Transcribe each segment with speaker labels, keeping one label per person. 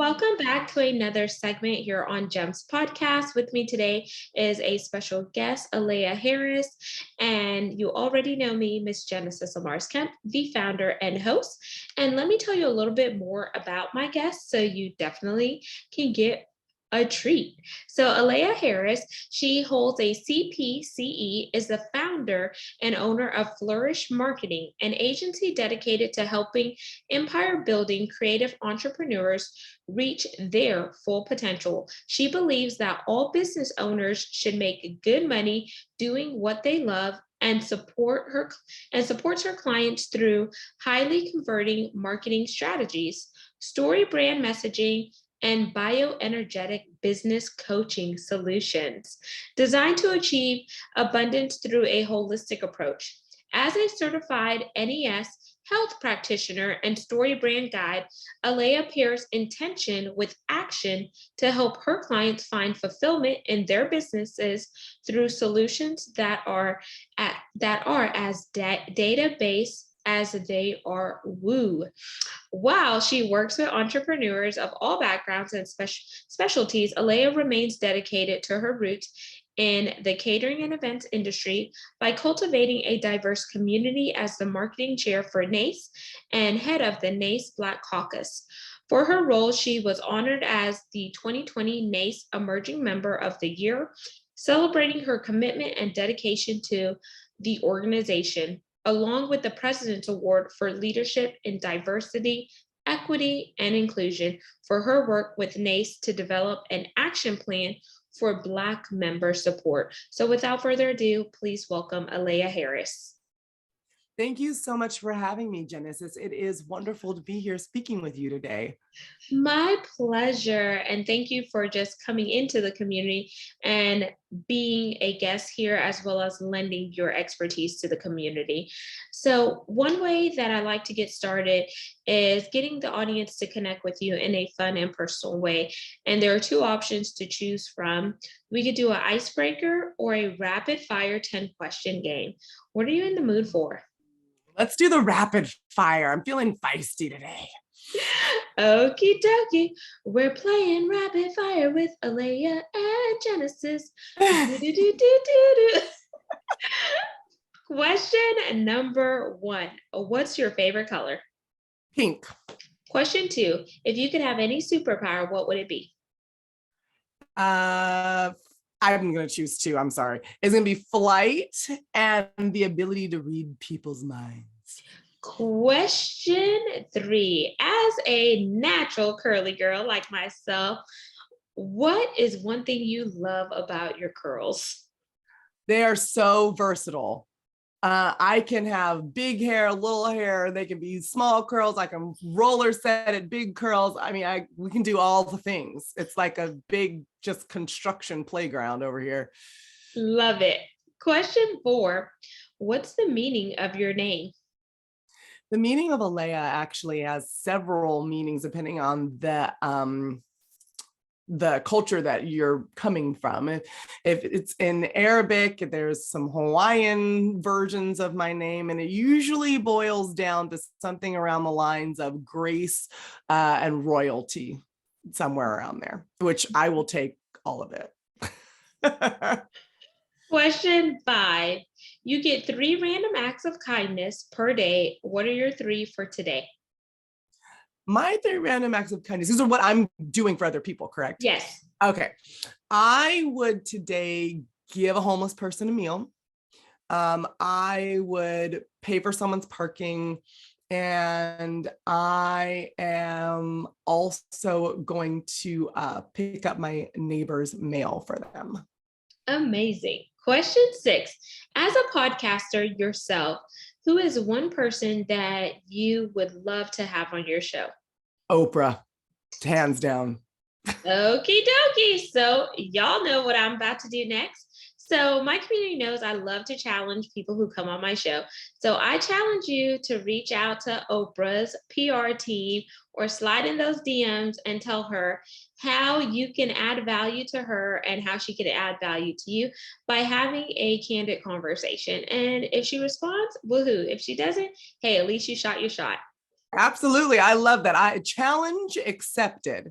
Speaker 1: Welcome back to another segment here on GEMS podcast. With me today is a special guest, Aleya Harris, and you already know me, Miss Genesis Amaris Kemp, the founder and host. And let me tell you a little bit more about my guest so you definitely can get a treat. So Aleya Harris, she holds a CPCE, is the founder and owner of Flourish Marketing, an agency dedicated to helping empire building creative entrepreneurs reach their full potential. She believes that all business owners should make good money doing what they love and supports her clients through highly converting marketing strategies, StoryBrand messaging, and BioEnergetic Business Coaching solutions designed to achieve abundance through a holistic approach. As a certified NES health practitioner and StoryBrand guide, Aleya pairs intention with action to help her clients find fulfillment in their businesses through solutions that are as data-based as they are woo. While she works with entrepreneurs of all backgrounds and specialties, Aleya remains dedicated to her roots in the catering and events industry by cultivating a diverse community as the marketing chair for NACE and head of the NACE Black Caucus. For her role, she was honored as the 2020 NACE Emerging Member of the Year, celebrating her commitment and dedication to the organization, along with the President's Award for Leadership in Diversity, Equity, and Inclusion for her work with NACE to develop an action plan for Black member support. So without further ado, please welcome Aleya Harris.
Speaker 2: Thank you so much for having me, Genesis. It is wonderful to be here speaking with you today.
Speaker 1: My pleasure. And thank you for just coming into the community and being a guest here, as well as lending your expertise to the community. So one way that I like to get started is getting the audience to connect with you in a fun and personal way. And there are two options to choose from. We could do an icebreaker or a rapid fire 10-question game. What are you in the mood for?
Speaker 2: Let's do the rapid fire. I'm feeling feisty today.
Speaker 1: Okie dokie. We're playing rapid fire with Aleya and Genesis. Question number 1. What's your favorite color?
Speaker 2: Pink.
Speaker 1: Question 2. If you could have any superpower, what would it be?
Speaker 2: I'm going to choose 2. I'm sorry. It's going to be flight and the ability to read people's minds.
Speaker 1: Question 3. As a natural curly girl like myself, what is one thing you love about your curls?
Speaker 2: They are so versatile. I can have big hair, little hair. They can be small curls. I can roller set it, big curls. I mean, we can do all the things. It's like a big just construction playground over here.
Speaker 1: Love it. Question 4. What's the meaning of your name?
Speaker 2: The meaning of Aleya actually has several meanings depending on the culture that you're coming from. If it's in Arabic, there's some Hawaiian versions of my name, and it usually boils down to something around the lines of grace and royalty, somewhere around there, which I will take all of it.
Speaker 1: Question 5. You get 3 random acts of kindness per day. What are your 3 for today?
Speaker 2: My 3 random acts of kindness. These are what I'm doing for other people, correct?
Speaker 1: Yes.
Speaker 2: Okay. I would today give a homeless person a meal. I would pay for someone's parking. And I am also going to pick up my neighbor's mail for them.
Speaker 1: Amazing. Question 6. As a podcaster yourself, who is one person that you would love to have on your show?
Speaker 2: Oprah, hands down.
Speaker 1: Okie dokie. So y'all know what I'm about to do next. So my community knows I love to challenge people who come on my show. So I challenge you to reach out to Oprah's PR team or slide in those DMs and tell her how you can add value to her and how she can add value to you by having a candid conversation. And if she responds, woohoo. If she doesn't, hey, at least you shot your shot.
Speaker 2: Absolutely. I love that. Challenge accepted.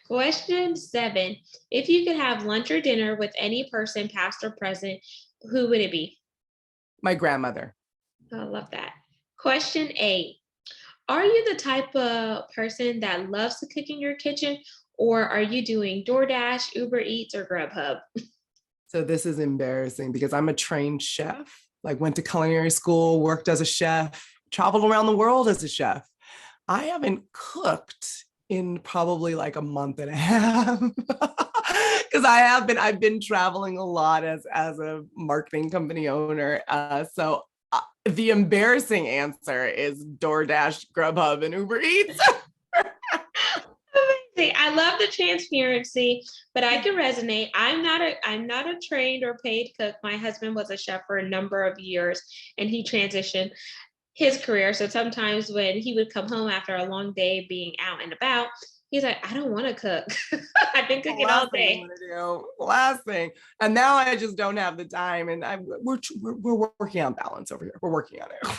Speaker 1: Question 7. If you could have lunch or dinner with any person, past or present, who would it be?
Speaker 2: My grandmother.
Speaker 1: I love that. Question 8. Are you the type of person that loves to cook in your kitchen, or are you doing DoorDash, Uber Eats, or Grubhub?
Speaker 2: So this is embarrassing because I'm a trained chef, like went to culinary school, worked as a chef, traveled around the world as a chef. I haven't cooked in probably like a month and a half because I've been traveling a lot as a marketing company owner. So the embarrassing answer is DoorDash, Grubhub, and Uber Eats.
Speaker 1: Amazing. I love the transparency, but I can resonate. I'm not a trained or paid cook. My husband was a chef for a number of years and he transitioned his career. So sometimes when he would come home after a long day being out and about, he's like, I don't want to cook. I've been cooking all
Speaker 2: Last thing I'm
Speaker 1: day.
Speaker 2: gonna do. Last thing, and now I just don't have the time, and we're working on balance over here. We're working on it.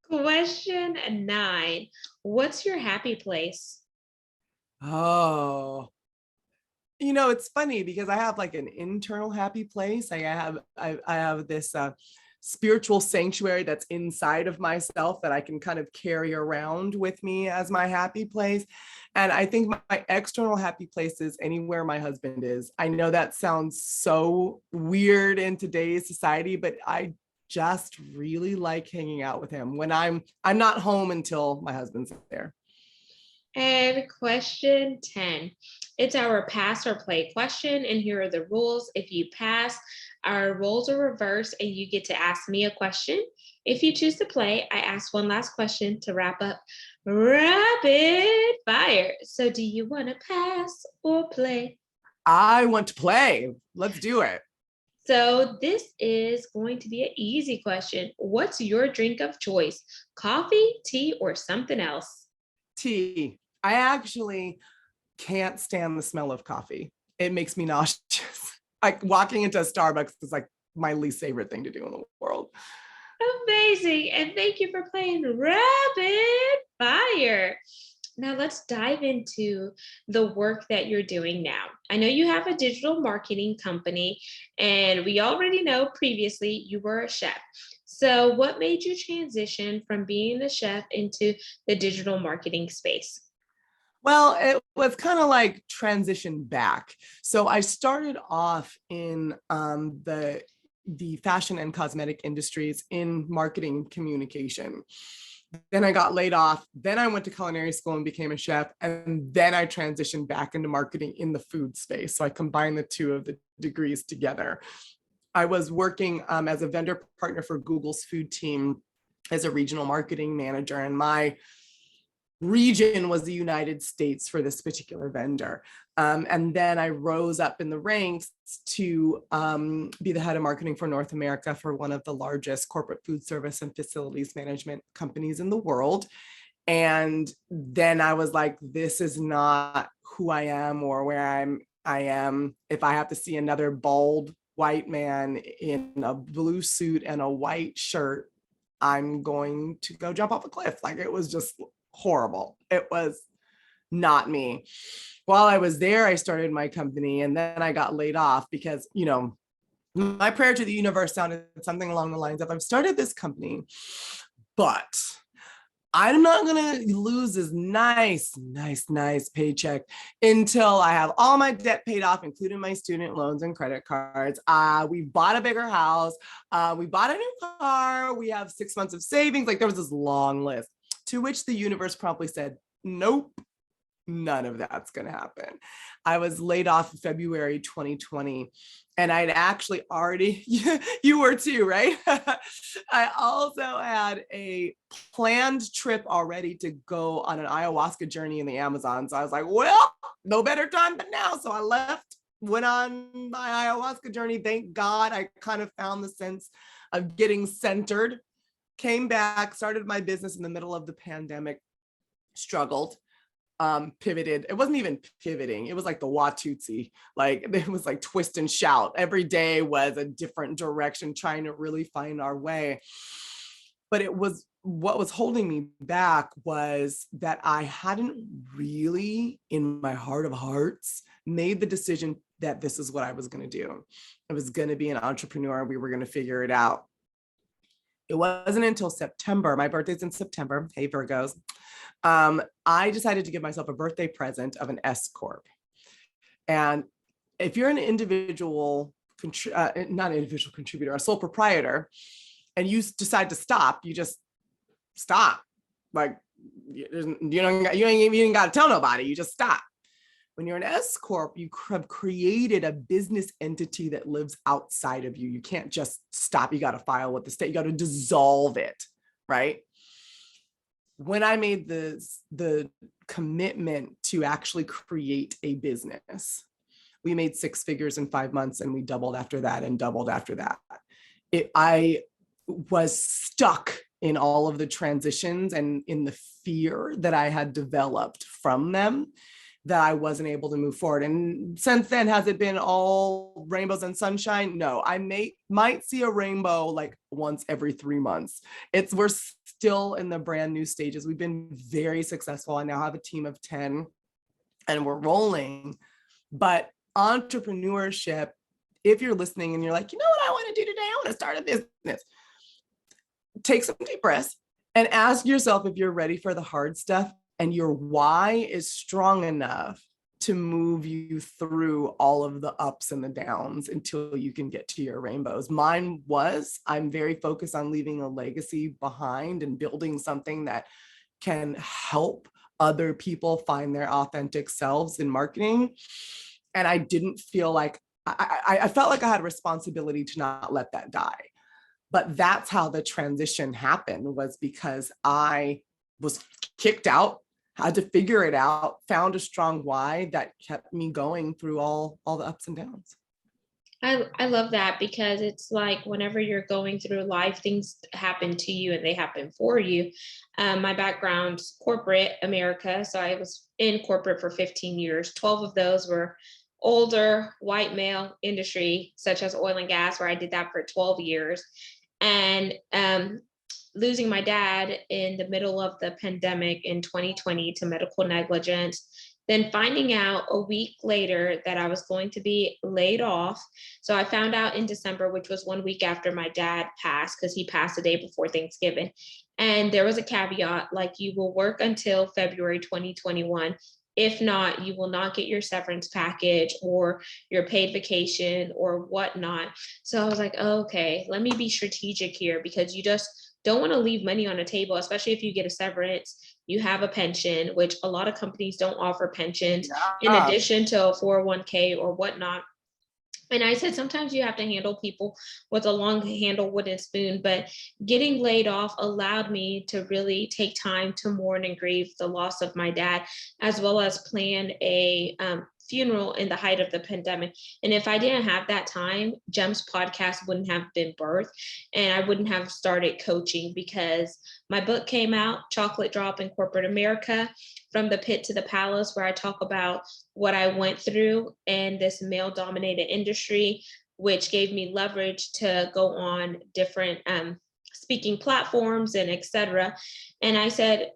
Speaker 1: Question 9. What's your happy place?
Speaker 2: Oh, it's funny because I have like an internal happy place. I have this spiritual sanctuary that's inside of myself that I can kind of carry around with me as my happy place. And I think my external happy place is anywhere my husband is. I know that sounds so weird in today's society, but I just really like hanging out with him when I'm not home until my husband's there.
Speaker 1: And question 10. It's our pass or play question. And here are the rules. If you pass, our roles are reversed and you get to ask me a question. If you choose to play, I ask one last question to wrap up rapid fire. So, do you want to pass or play?
Speaker 2: I want to play. Let's do it.
Speaker 1: So, this is going to be an easy question. What's your drink of choice? Coffee, tea, or something else?
Speaker 2: Tea. I actually can't stand the smell of coffee. It makes me nauseous. Like walking into a Starbucks is like my least favorite thing to do in the world.
Speaker 1: Amazing. And thank you for playing Rapid Fire. Now let's dive into the work that you're doing now. I know you have a digital marketing company, and we already know previously you were a chef. So, what made you transition from being a chef into the digital marketing space?
Speaker 2: Well, it was kind of like transition back. So I started off in the fashion and cosmetic industries in marketing communication. Then I got laid off. Then I went to culinary school and became a chef. And then I transitioned back into marketing in the food space. So I combined the two of the degrees together. I was working as a vendor partner for Google's food team as a regional marketing manager. And my region was the United States for this particular vendor. And then I rose up in the ranks to be the head of marketing for North America for one of the largest corporate food service and facilities management companies in the world. And then I was like, this is not who I am or where I am. If I have to see another bald white man in a blue suit and a white shirt, I'm going to go jump off a cliff. Like it was just horrible. It was not me. While I was there, I started my company and then I got laid off because, my prayer to the universe sounded something along the lines of I've started this company, but I'm not going to lose this nice paycheck until I have all my debt paid off, including my student loans and credit cards. We bought a bigger house. We bought a new car. We have 6 months of savings. Like there was this long list. To which the universe promptly said, nope, none of that's going to happen. I was laid off in February 2020. And I'd actually already, you were too, right? I also had a planned trip already to go on an ayahuasca journey in the Amazon. So I was like, well, no better time than now. So I left, went on my ayahuasca journey. Thank God I kind of found the sense of getting centered. Came back, started my business in the middle of the pandemic, struggled, pivoted. It wasn't even pivoting. It was like the Watusi. Like it was like twist and shout. Every day was a different direction, trying to really find our way. But it was what was holding me back was that I hadn't really, in my heart of hearts, made the decision that this is what I was going to do. I was going to be an entrepreneur. We were going to figure it out. It wasn't until September. My birthday's in September. Hey, Virgos. I decided to give myself a birthday present of an S Corp. And if you're an individual, not an individual contributor, a sole proprietor, and you decide to stop, you just stop. Like, you ain't got to tell nobody. You just stop. When you're an S Corp, you have created a business entity that lives outside of you. You can't just stop. You got to file with the state. You got to dissolve it, right? When I made the commitment to actually create a business, we made 6 figures in 5 months, and we doubled after that and doubled after that. I was stuck in all of the transitions and in the fear that I had developed from them, that I wasn't able to move forward. And since then, has it been all rainbows and sunshine? No, I might see a rainbow like once every 3 months. We're still in the brand new stages. We've been very successful. I now have a team of 10 and we're rolling. But entrepreneurship, if you're listening and you're like, you know what I want to do today? I want to start a business. Take some deep breaths and ask yourself if you're ready for the hard stuff and your why is strong enough to move you through all of the ups and the downs until you can get to your rainbows. Mine was, I'm very focused on leaving a legacy behind and building something that can help other people find their authentic selves in marketing. And I didn't feel like, I felt like I had a responsibility to not let that die. But that's how the transition happened, was because I was kicked out, had to figure it out, found a strong why that kept me going through all the ups and downs.
Speaker 1: I love that, because it's like whenever you're going through life, things happen to you and they happen for you. My background's corporate America. So I was in corporate for 15 years. 12 of those were older white male industry, such as oil and gas, where I did that for 12 years. And losing my dad in the middle of the pandemic in 2020 to medical negligence, then finding out a week later that I was going to be laid off. So I found out in December, which was 1 week after my dad passed, because he passed the day before Thanksgiving. And there was a caveat, like, you will work until February 2021. If not, you will not get your severance package or your paid vacation or whatnot. So I was like, oh, okay, let me be strategic here, because you just don't want to leave money on the table, especially if you get a severance. You have a pension, which a lot of companies don't offer pensions in addition to a 401k or whatnot. And I said, sometimes you have to handle people with a long handle wooden spoon, but getting laid off allowed me to really take time to mourn and grieve the loss of my dad, as well as plan a funeral in the height of the pandemic. And if I didn't have that time, Gems podcast wouldn't have been birthed, and I wouldn't have started coaching, because my book came out, Chocolate Drop in Corporate America, From the Pit to the Palace, where I talk about what I went through in this male dominated industry, which gave me leverage to go on different speaking platforms and etc. And I said,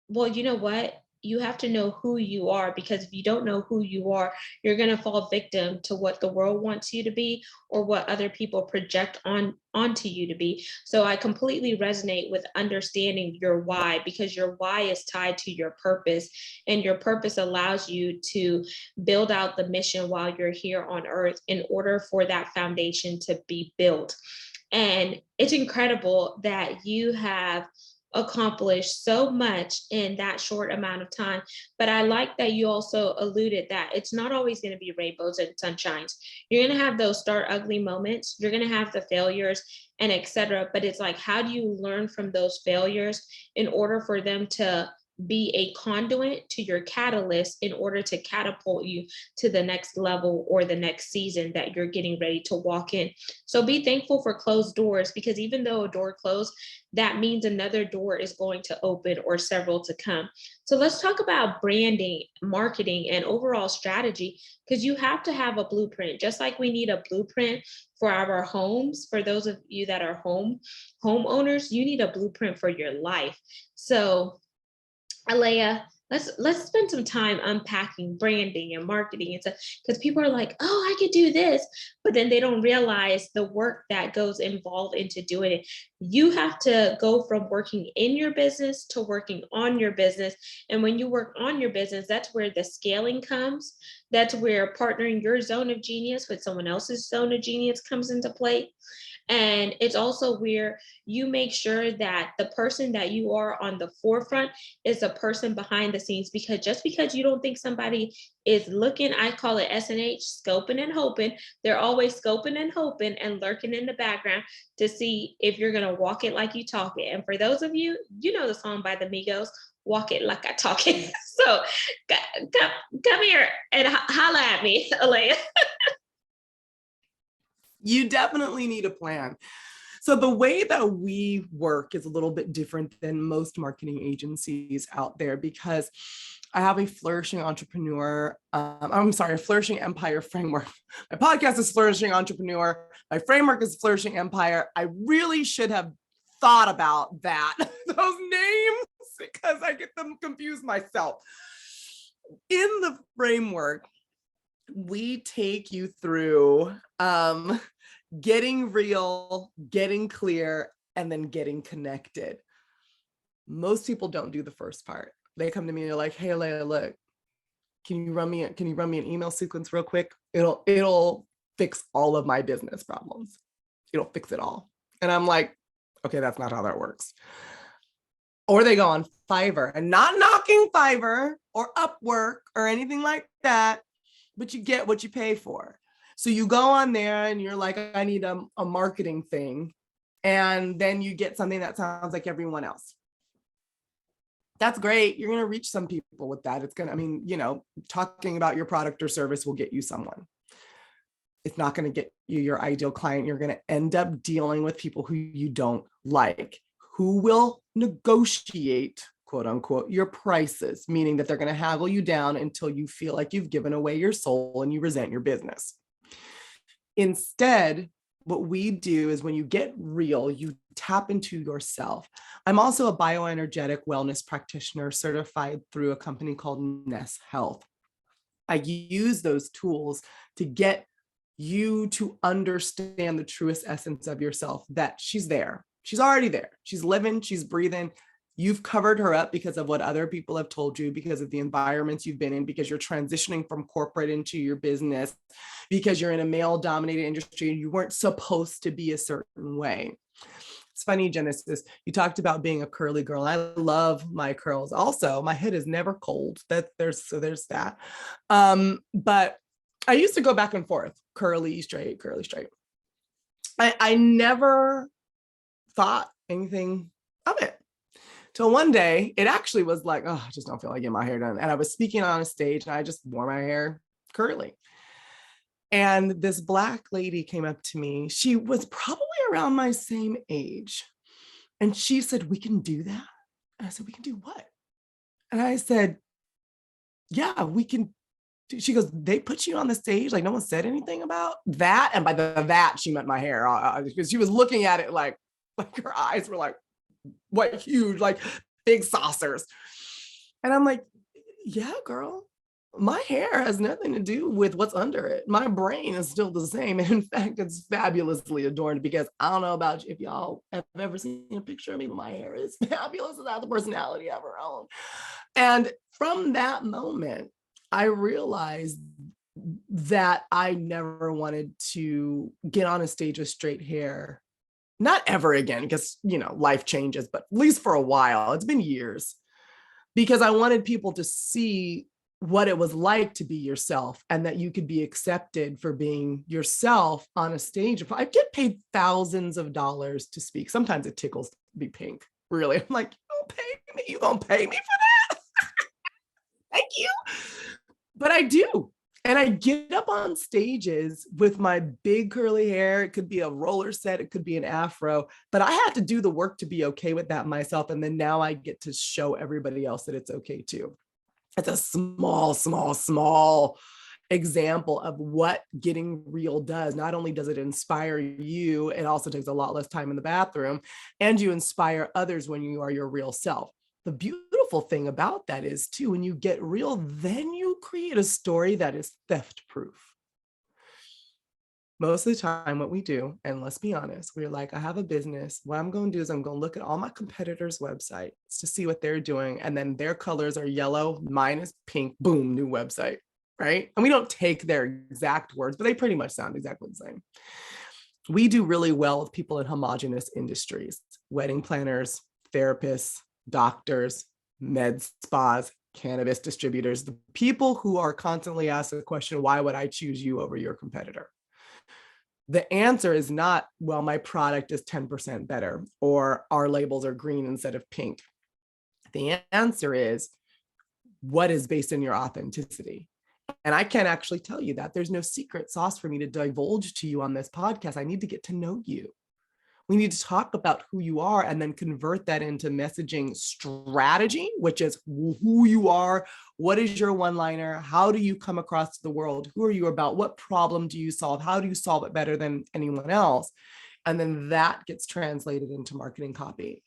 Speaker 1: well, you know what? You have to know who you are, because if you don't know who you are, you're going to fall victim to what the world wants you to be or what other people project onto you to be. So I completely resonate with understanding your why, because your why is tied to your purpose, and your purpose allows you to build out the mission while you're here on earth in order for that foundation to be built. And it's incredible that you have accomplished so much in that short amount of time. But I like that you also alluded that it's not always going to be rainbows and sunshines. You're going to have those start ugly moments. You're going to have the failures and etc. But it's like, how do you learn from those failures in order for them to be a conduit to your catalyst in order to catapult you to the next level or the next season that you're getting ready to walk in. So be thankful for closed doors, because even though a door closed, that means another door is going to open or several to come. So let's talk about branding, marketing, and overall strategy, because you have to have a blueprint. Just like we need a blueprint for our homes, for those of you that are homeowners, you need a blueprint for your life. So Aleya, let's spend some time unpacking branding and marketing and stuff, because people are like, oh, I could do this, but then they don't realize the work that goes involved into doing it. You have to go from working in your business to working on your business. And when you work on your business, that's where the scaling comes. That's where partnering your zone of genius with someone else's zone of genius comes into play. And it's also where you make sure that the person that you are on the forefront is the person behind the scenes. Because just because you don't think somebody is looking, I call it SNH, scoping and hoping. They're always scoping and hoping and lurking in the background to see if you're going to walk it like you talk it. And for those of you, you know the song by the Migos, Walk It Like I Talk It. So come here and holla at me, Aleya.
Speaker 2: You definitely need a plan. So the way that we work is a little bit different than most marketing agencies out there, because I have a flourishing entrepreneur. A flourishing empire framework. My podcast is Flourishing Entrepreneur. My framework is Flourishing Empire. I really should have thought about that, those names, because I get them confused myself. In the framework, we take you through getting real, getting clear, and then getting connected. Most people don't do the first part. They come to me and they're like, hey, Aleya, look, can you run me an email sequence real quick? It'll fix all of my business problems. It'll fix it all. And I'm like, okay, that's not how that works. Or they go on Fiverr, and not knocking Fiverr or Upwork or anything like that, but you get what you pay for. So you go on there and you're like, I need a marketing thing. And then you get something that sounds like everyone else. That's great. You're going to reach some people with that. It's going to, talking about your product or service will get you someone. It's not going to get you your ideal client. You're going to end up dealing with people who you don't like, who will negotiate, quote unquote, your prices, meaning that they're going to haggle you down until you feel like you've given away your soul and you resent your business. Instead, what we do is when you get real, you tap into yourself. I'm also a bioenergetic wellness practitioner certified through a company called Ness Health. I use those tools to get you to understand the truest essence of yourself, that she's there. She's already there. She's living, she's breathing. You've covered her up because of what other people have told you, because of the environments you've been in, because you're transitioning from corporate into your business, because you're in a male-dominated industry and you weren't supposed to be a certain way. It's funny, Genesis, you talked about being a curly girl. I love my curls. Also, my head is never cold. There's that. But I used to go back and forth, curly, straight, curly, straight. I never thought anything of it. Till one day, it actually was like, oh, I just don't feel like getting my hair done. And I was speaking on a stage and I just wore my hair curly. And this Black lady came up to me. She was probably around my same age. And she said, we can do that. And I said, we can do what? And I said, yeah, we can. She goes, they put you on the stage? Like no one said anything about that? And by that, she meant my hair. Because she was looking at it like her eyes were like, what, huge, like big saucers. And I'm like, yeah, girl, my hair has nothing to do with what's under it. My brain is still the same. And in fact, it's fabulously adorned, because I don't know about you, if y'all have ever seen a picture of me, but my hair is fabulous. It has the personality of her own. And from that moment, I realized that I never wanted to get on a stage with straight hair. Not ever again, because, life changes, but at least for a while. It's been years, because I wanted people to see what it was like to be yourself, and that you could be accepted for being yourself on a stage. I get paid thousands of dollars to speak. Sometimes it tickles to be pink, really. I'm like, you gonna pay me for But I do. And I get up on stages with my big curly hair. It could be a roller set, it could be an afro, but I had to do the work to be okay with that myself. And then now I get to show everybody else that it's okay too. It's a small example of what getting real does. Not only does it inspire you, it also takes a lot less time in the bathroom, and you inspire others when you are your real self. The beautiful thing about that is too, when you get real, then you create a story that is theft proof. Most of the time what we do, and let's be honest, we're like, I have a business. What I'm going to do is I'm going to look at all my competitors' websites to see what they're doing. And then their colors are yellow, mine is pink, boom, new website, right? And we don't take their exact words, but they pretty much sound exactly the same. We do really well with people in homogenous industries, wedding planners, therapists, doctors, med spas, cannabis distributors, the people who are constantly asked the question, why would I choose you over your competitor? The answer is not, well, my product is 10% better, or our labels are green instead of pink. The answer is, what is based in your authenticity? And I can't actually tell you that. There's no secret sauce for me to divulge to you on this podcast. I need to get to know you. We need to talk about who you are and then convert that into messaging strategy, which is who you are. What is your one-liner? How do you come across to the world? Who are you about? What problem do you solve? How do you solve it better than anyone else? And then that gets translated into marketing copy.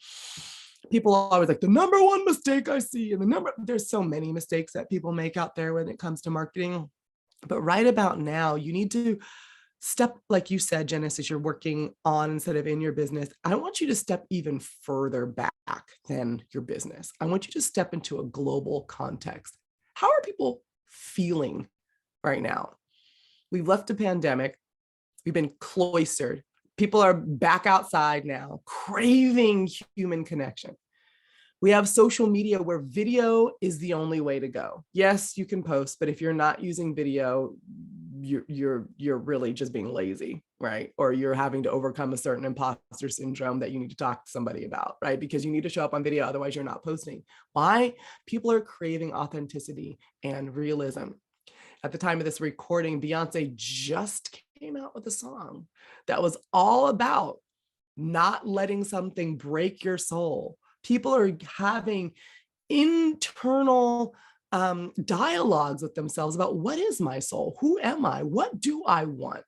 Speaker 2: People are always like, the number one mistake I see, and there's so many mistakes that people make out there when it comes to marketing. But right about now, you need to step, like you said, Genesis, you're working on instead of in your business. I want you to step even further back than your business. I want you to step into a global context. How are people feeling right now? We've left a pandemic. We've been cloistered. People are back outside now, craving human connection. We have social media where video is the only way to go. Yes, you can post, but if you're not using video, you're really just being lazy, right? Or you're having to overcome a certain imposter syndrome that you need to talk to somebody about, right? Because you need to show up on video, otherwise you're not posting. Why? People are craving authenticity and realism. At the time of this recording, Beyonce just came out with a song that was all about not letting something break your soul. People are having internal dialogues with themselves about, what is my soul? Who am I? What do I want?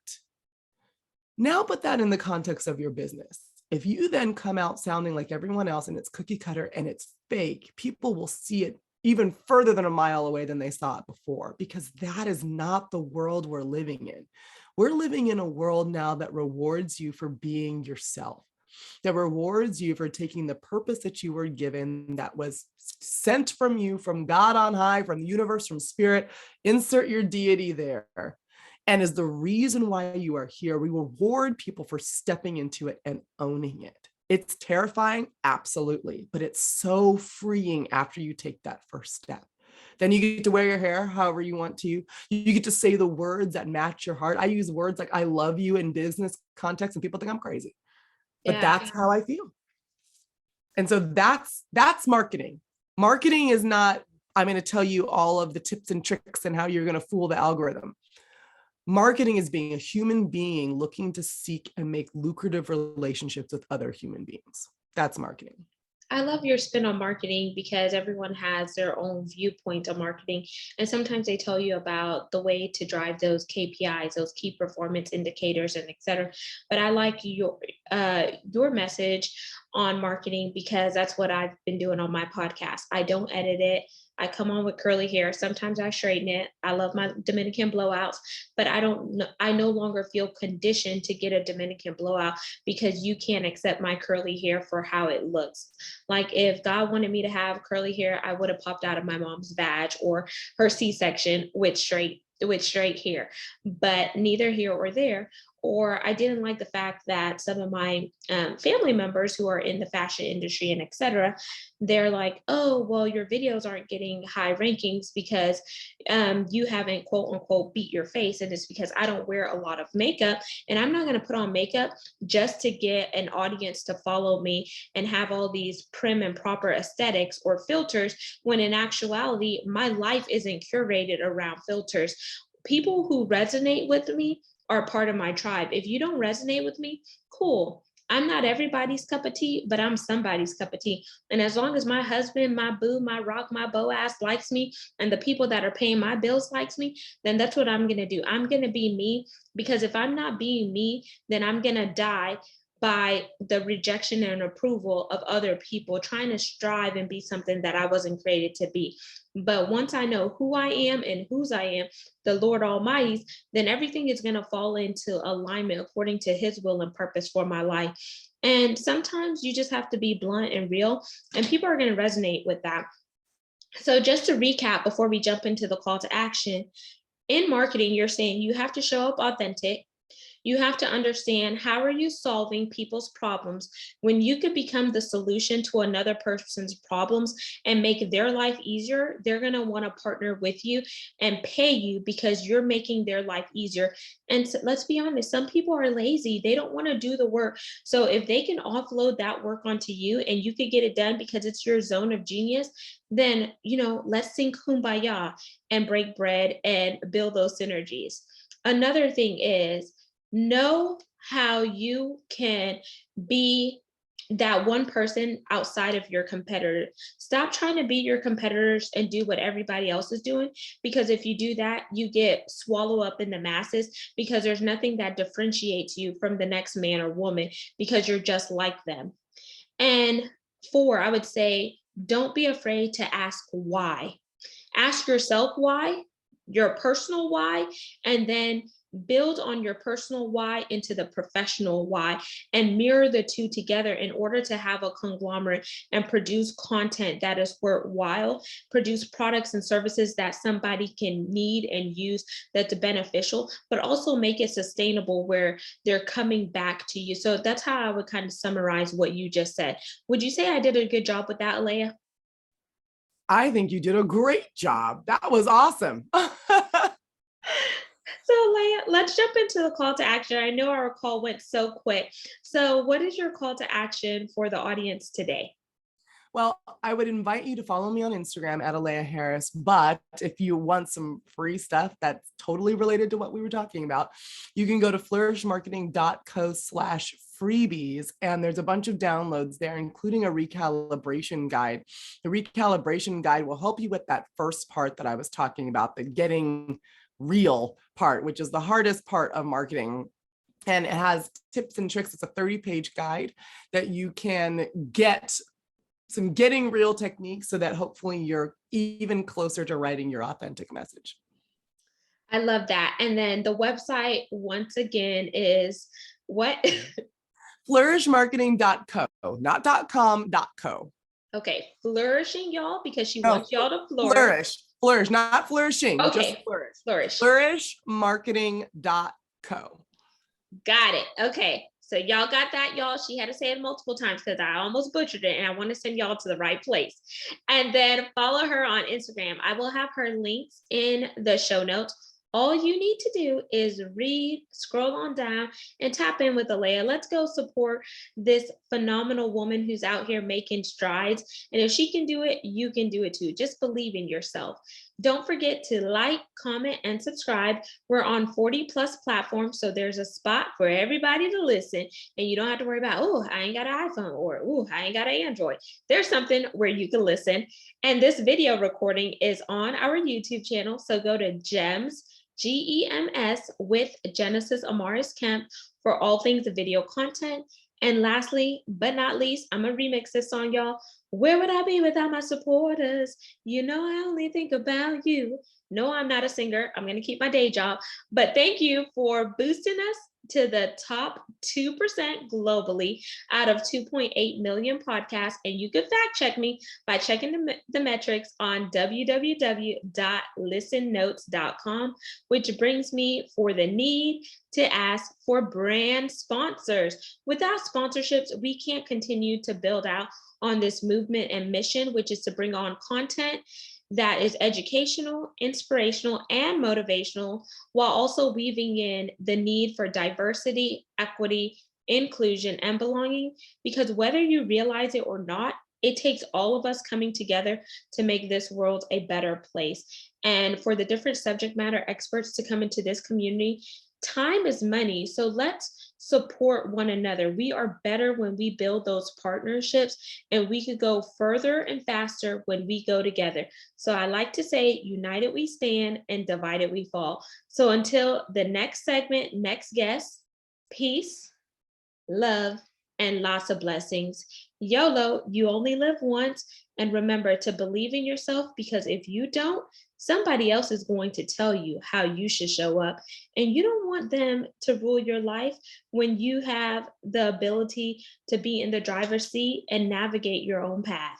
Speaker 2: Now put that in the context of your business. If you then come out sounding like everyone else and it's cookie cutter and it's fake, people will see it even further than a mile away than they saw it before, because that is not the world we're living in. We're living in a world now that rewards you for being yourself, that rewards you for taking the purpose that you were given, that was sent from you, from God on high, from the universe, from spirit, insert your deity there, and is the reason why you are here. We reward people for stepping into it and owning it. It's terrifying, absolutely, but it's so freeing after you take that first step. Then you get to wear your hair however you want to. You get to say the words that match your heart. I use words like I love you in business context and people think I'm crazy. But that's how I feel. And so that's marketing. Marketing is not, I'm going to tell you all of the tips and tricks and how you're going to fool the algorithm. Marketing is being a human being looking to seek and make lucrative relationships with other human beings. That's marketing.
Speaker 1: I love your spin on marketing because everyone has their own viewpoint on marketing. And sometimes they tell you about the way to drive those KPIs, those key performance indicators, and et cetera. But I like your message on marketing because that's what I've been doing on my podcast. I don't edit it. I come on with curly hair. Sometimes I straighten it. I love my Dominican blowouts, but I no longer feel conditioned to get a Dominican blowout because you can't accept my curly hair for how it looks. Like if God wanted me to have curly hair, I would have popped out of my mom's vag or her C-section with straight hair, but neither here or there. or I didn't like the fact that some of my family members who are in the fashion industry and etc., they're like, oh, well, your videos aren't getting high rankings because you haven't quote unquote beat your face. And it's because I don't wear a lot of makeup, and I'm not going to put on makeup just to get an audience to follow me and have all these prim and proper aesthetics or filters, when in actuality, my life isn't curated around filters. People who resonate with me are part of my tribe. If you don't resonate with me, cool. I'm not everybody's cup of tea, but I'm somebody's cup of tea. And as long as my husband, my boo, my rock, my bow ass likes me, and the people that are paying my bills likes me, then that's what I'm going to do. I'm going to be me, because if I'm not being me, then I'm going to die by the rejection and approval of other people, trying to strive and be something that I wasn't created to be. But once I know who I am and whose I am, the Lord Almighty's, then everything is going to fall into alignment according to his will and purpose for my life. And sometimes you just have to be blunt and real, and people are going to resonate with that. So just to recap, before we jump into the call to action, in marketing, you're saying you have to show up authentic. You have to understand, how are you solving people's problems? When you could become the solution to another person's problems and make their life easier, they're going to want to partner with you and pay you because you're making their life easier. And so, let's be honest, some people are lazy. They don't want to do the work. So if they can offload that work onto you and you could get it done because it's your zone of genius, then, let's sing kumbaya and break bread and build those synergies. Another thing is, know how you can be that one person outside of your competitor. Stop trying to be your competitors and do what everybody else is doing, because if you do that, you get swallowed up in the masses, because there's nothing that differentiates you from the next man or woman, because you're just like them. And 4, I would say, don't be afraid to ask why. Ask yourself why, your personal why, and then build on your personal why into the professional why, and mirror the two together in order to have a conglomerate and produce content that is worthwhile, produce products and services that somebody can need and use that's beneficial, but also make it sustainable where they're coming back to you. So that's how I would kind of summarize what you just said. Would you say I did a good job with that, Aleya?
Speaker 2: I think you did a great job. That was awesome.
Speaker 1: So, Leah, let's jump into the call to action. I know our call went so quick. So, what is your call to action for the audience today?
Speaker 2: Well, I would invite you to follow me on Instagram at Aleya Harris. But if you want some free stuff that's totally related to what we were talking about, you can go to flourishmarketing.co/freebies. And there's a bunch of downloads there, including a recalibration guide. The recalibration guide will help you with that first part that I was talking about, the getting real part, which is the hardest part of marketing. And it has tips and tricks. It's a 30-page guide that you can get some getting real techniques so that hopefully you're even closer to writing your authentic message.
Speaker 1: I love that. And then the website, once again, is what?
Speaker 2: Flourishmarketing.co, not .com, .co.
Speaker 1: Okay, flourishing, y'all, because she wants y'all to
Speaker 2: Flourish, not flourishing,
Speaker 1: okay,
Speaker 2: just flourish. Flourishmarketing.co.
Speaker 1: Got it. Okay. So y'all got that, y'all. She had to say it multiple times because I almost butchered it, and I want to send y'all to the right place. And then follow her on Instagram. I will have her links in the show notes. All you need to do is read, scroll on down, and tap in with Aleya. Let's go support this phenomenal woman who's out here making strides. And if she can do it, you can do it too. Just believe in yourself. Don't forget to like, comment, and subscribe. We're on 40 plus platforms, so there's a spot for everybody to listen. And you don't have to worry about, oh, I ain't got an iPhone, or oh, I ain't got an Android. There's something where you can listen. And this video recording is on our YouTube channel. So go to GEMS, GEMS, with Genesis Amaris Kemp for all things video content. And lastly, but not least, I'm gonna remix this song, y'all. Where would I be without my supporters? You know I only think about you. No, I'm not a singer. I'm gonna keep my day job. But thank you for boosting us to the top 2% globally out of 2.8 million podcasts. And you can fact check me by checking the metrics on www.listennotes.com, which brings me for the need to ask for brand sponsors. Without sponsorships, we can't continue to build out on this movement and mission, which is to bring on content that is educational, inspirational, and motivational, while also weaving in the need for diversity, equity, inclusion, and belonging. Because whether you realize it or not, it takes all of us coming together to make this world a better place. And for the different subject matter experts to come into this community, time is money. So let's support one another. We are better when we build those partnerships, and we could go further and faster when we go together. So I like to say, united we stand and divided we fall. So until the next segment, next guest, peace, love, and lots of blessings. YOLO, you only live once. And remember to believe in yourself, because if you don't, somebody else is going to tell you how you should show up. And you don't want them to rule your life when you have the ability to be in the driver's seat and navigate your own path.